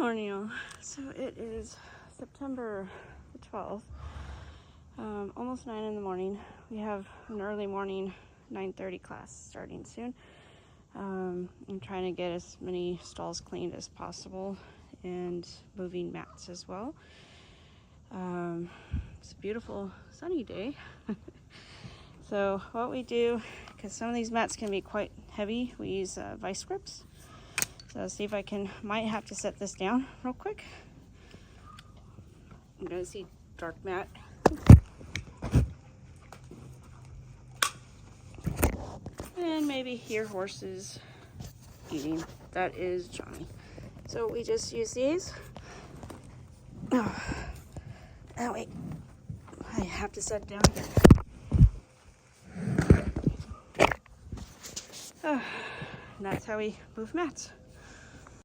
morning, y'all. So it is September the 12th, almost 9 in the morning. We have an early morning 9:30 class starting soon. I'm trying to get as many stalls cleaned as possible and moving mats as well. It's a beautiful sunny day. So what we do, because some of these mats can be quite heavy, we use vice grips. So see if I might have to set this down real quick. I'm gonna see dark mat. And maybe hear horses eating. That is Johnny. So we just use these. Oh wait, I have to set down again. And that's how we move mats.